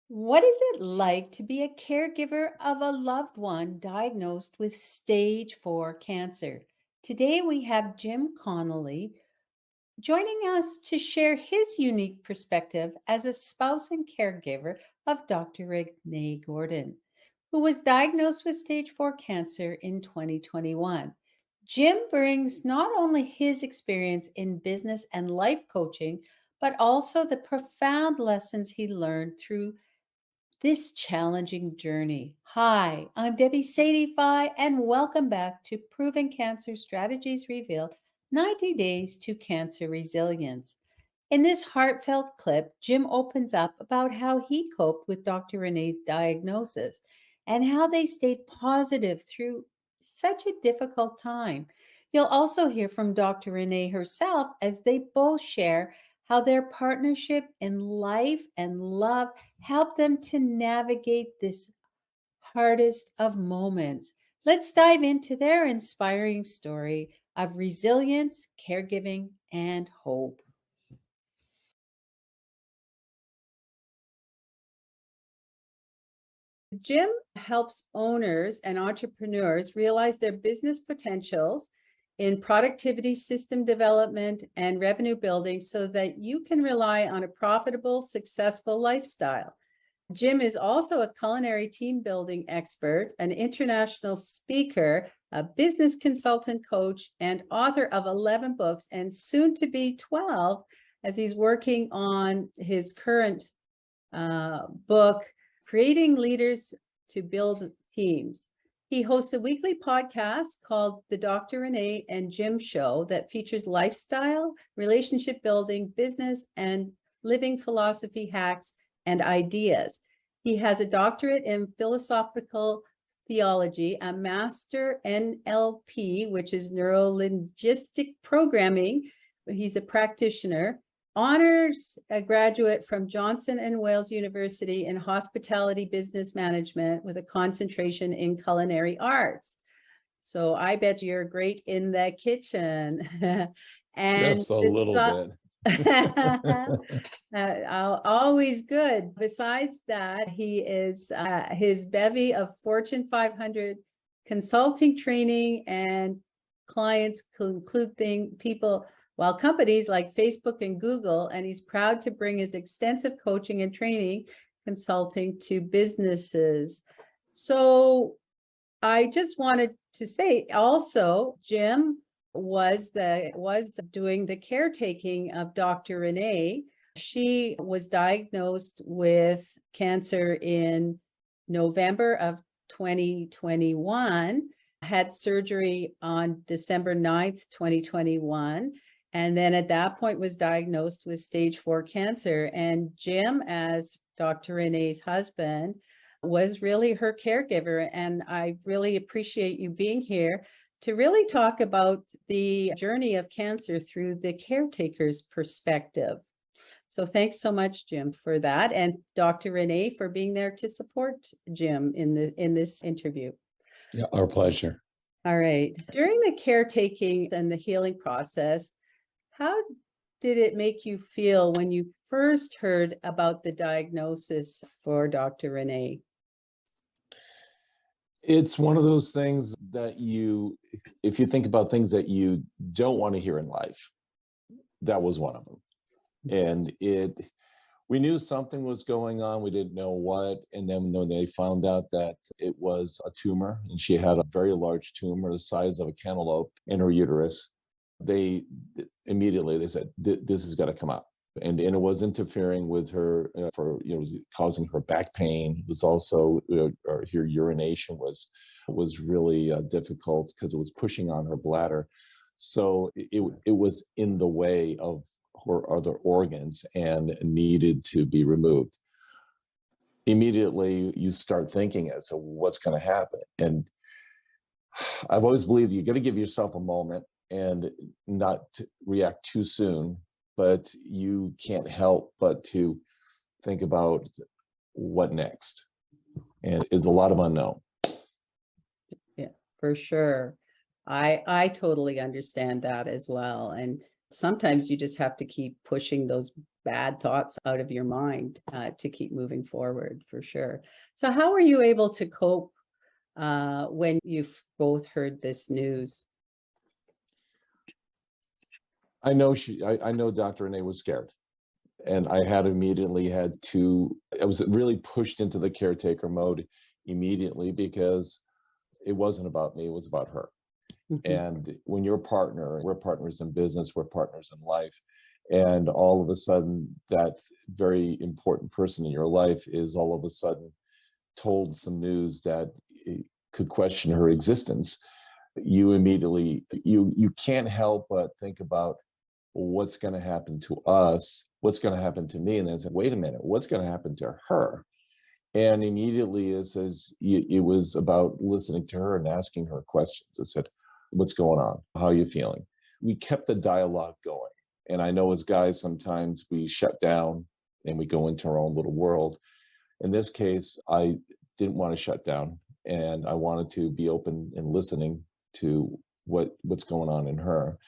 What is it like to be a caregiver of a loved one diagnosed with stage 4 cancer? Today we have Jim Connolly joining us to share his unique perspective as a spouse and caregiver of Dr. Renee Gordon, who was diagnosed with stage 4 cancer in 2021. Jim brings not only his experience in business and life coaching, but also the profound lessons he learned through this challenging journey. Hi, I'm Debbie Sadie and welcome back to Proven Cancer Strategies Revealed 90 Days to Cancer Resilience. In this heartfelt clip, Jim opens up about how he coped with Dr. Renee's diagnosis and how they stayed positive through such a difficult time. You'll also hear from Dr. Renee herself as they both share how their partnership in life and love helped them to navigate this hardest of moments. Let's dive into their inspiring story of resilience, caregiving, and hope. Jim helps owners and entrepreneurs realize their business potentials in productivity, system development, and revenue building so that you can rely on a profitable, successful lifestyle. Jim is also a culinary team building expert, an international speaker, a business consultant coach, and author of 11 books and soon to be 12 as he's working on his current book, Creating Leaders to Build Teams. He hosts a weekly podcast called The Dr. Renee and Jim Show that features lifestyle, relationship building, business, and living philosophy hacks and ideas. He has a doctorate in philosophical theology, a master NLP, which is neuro-linguistic programming. He's a practitioner, honors a graduate from Johnson and Wales University in hospitality business management with a concentration in culinary arts. So I bet you're great in the kitchen. And Just a little bit. Always good. Besides that, he is his bevy of Fortune 500 consulting training and clients include people, while companies like Facebook and Google, and he's proud to bring his extensive coaching and training consulting to businesses. So I just wanted to say also, Jim was doing the caretaking of Dr. Renee. She was diagnosed with cancer in November of 2021, had surgery on December 9th, 2021. And then at that point was diagnosed with stage 4 cancer. And Jim, as Dr. Renee's husband, was really her caregiver. And I really appreciate you being here to really talk about the journey of cancer through the caretaker's perspective. So thanks so much, Jim, for that. And Dr. Renee for being there to support Jim in this interview. Yeah, our pleasure. All right. During the caretaking and the healing process, how did it make you feel when you first heard about the diagnosis for Dr. Renee? It's one of those things that if you think about things that you don't want to hear in life, that was one of them. And we knew something was going on. We didn't know what. And then when they found out that it was a tumor, and she had a very large tumor the size of a cantaloupe in her uterus, they said, this has got to come out. And it was interfering with her causing her back pain. It was also her urination was really difficult because it was pushing on her bladder. So it was in the way of her other organs and needed to be removed. Immediately, you start thinking, so what's going to happen? And I've always believed you got to give yourself a moment and not react too soon, but you can't help but to think about what next. And it's a lot of unknown. Yeah, for sure. I totally understand that as well. And sometimes you just have to keep pushing those bad thoughts out of your mind to keep moving forward, for sure. So, how were you able to cope when you've both heard this news? I know Dr. Renee was scared, and I had immediately had to. I was really pushed into the caretaker mode immediately because it wasn't about me; it was about her. Mhm. And when you're a partner, we're partners in business, we're partners in life, and all of a sudden, that very important person in your life is all of a sudden told some news that could question her existence. You immediately you can't help but think about, well, what's going to happen to us, what's going to happen to me, and then say, wait a minute, what's going to happen to her? And immediately it was about listening to her and asking her questions. I said, what's going on, how are you feeling? We kept the dialogue going. And I know as guys sometimes we shut down and we go into our own little world. In this case, I didn't want to shut down, and I wanted to be open and listening to what's going on in her.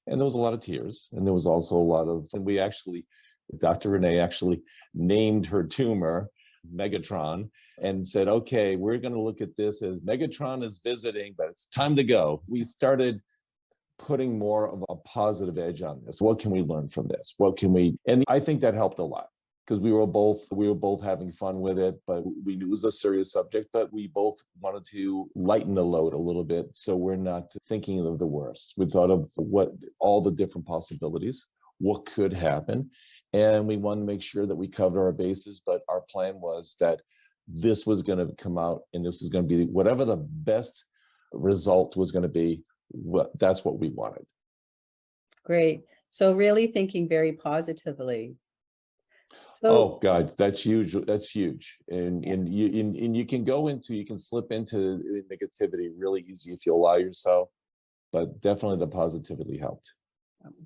And there was a lot of tears, and there was also a lot of, and we actually, Dr. Renee actually named her tumor Megatron and said, okay, we're going to look at this as Megatron is visiting, but it's time to go. We started putting more of a positive edge on this. What can we learn from this? What can we, and I think that helped a lot because we were both having fun with it, but we knew it was a serious subject, but we both wanted to lighten the load a little bit so we're not thinking of the worst. We thought of what all the different possibilities, what could happen, and we wanted to make sure that we covered our bases, but our plan was that this was going to come out and this was going to be whatever the best result was going to be. That's what we wanted. Great. So, really thinking very positively. So, Oh God, that's huge. That's huge. And you can go into, you can slip into negativity really easy if you allow yourself. But definitely the positivity helped.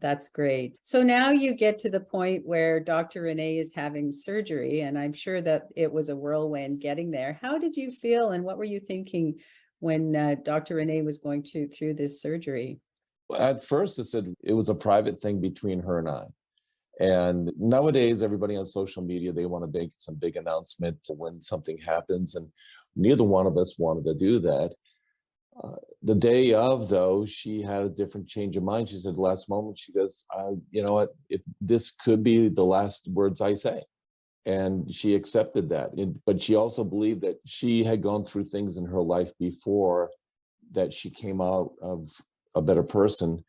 that's great. So now you get to the point where Dr. Renee is having surgery, and I'm sure that it was a whirlwind getting there. How did you feel, and what were you thinking when Dr. Renee was going through this surgery? At first, it said it was a private thing between her and I. And nowadays, everybody on social media, they want to make some big announcement when something happens, and neither one of us wanted to do that. The day of, though, she had a different change of mind. She said, last moment, she goes, you know what, if this could be the last words I say. And she accepted that. But she also believed that she had gone through things in her life before that she came out of a better person.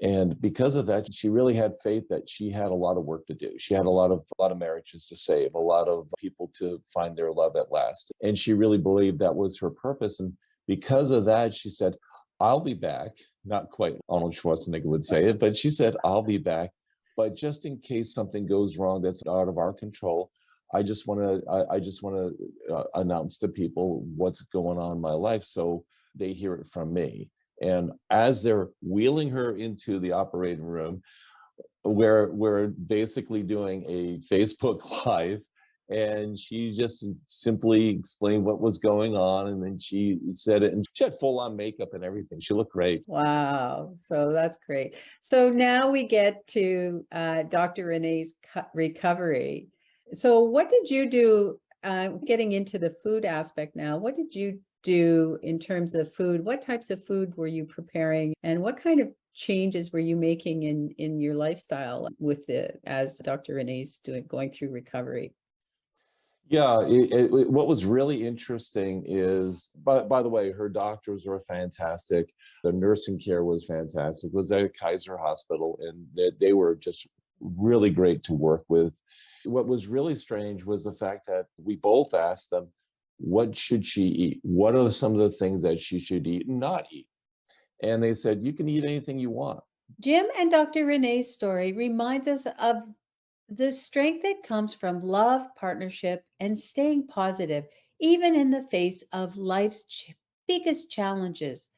And because of that, she really had faith that she had a lot of work to do. She had a lot of marriages to save, a lot of people to find their love at last. And she really believed that was her purpose. And because of that, she said, I'll be back. Not quite Arnold Schwarzenegger would say it, but she said, I'll be back. But just in case something goes wrong that's out of our control, I just want to announce to people what's going on in my life so they hear it from me. And as they're wheeling her into the operating room, where we're basically doing a Facebook Live, and she just simply explained what was going on, and then she said it, and she had full on makeup and everything. She looked great. Wow. So that's great. So now we get to Dr. Renee's recovery. So what did you do, getting into the food aspect now? What did you do in terms of food? What types of food were you preparing, and what kind of changes were you making in your lifestyle with as Dr. Renee's going through recovery? Yeah, what was really interesting is, by the way, her doctors were fantastic. The nursing care was fantastic. It was at Kaiser Hospital, and they were just really great to work with. What was really strange was the fact that we both asked them, what should she eat? What are some of the things that she should eat and not eat? And they said, you can eat anything you want. Jim and Dr. Renee's story reminds us of the strength that comes from love, partnership, and staying positive, even in the face of life's biggest challenges.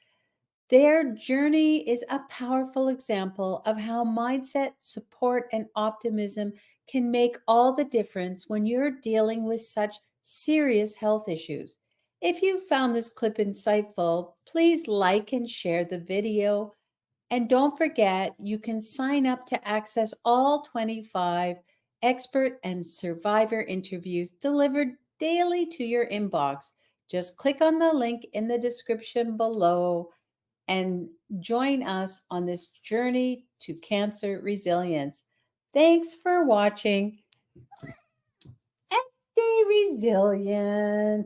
Their journey is a powerful example of how mindset, support, and optimism can make all the difference when you're dealing with such serious health issues. If you found this clip insightful, please like and share the video. And don't forget, you can sign up to access all 25 expert and survivor interviews delivered daily to your inbox. Just click on the link in the description below and join us on this journey to cancer resilience. Thanks for watching and stay resilient.